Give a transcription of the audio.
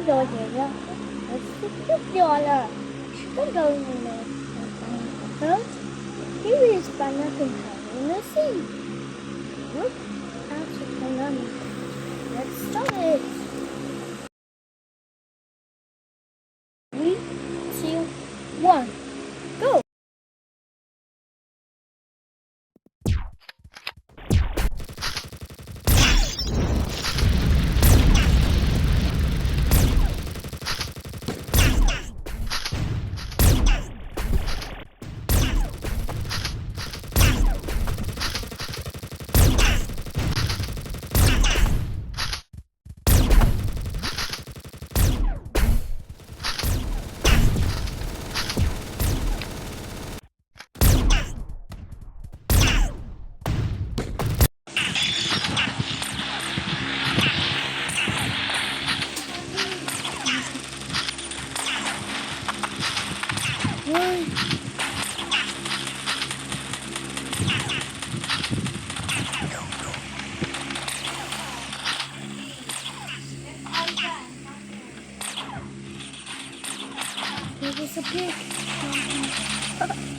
đồ gì đó chút giò là có đồ gì này first here is banana in the sea. Look out of the banana. Let's start it. 3, 2, 1, go. There is a pig. Okay.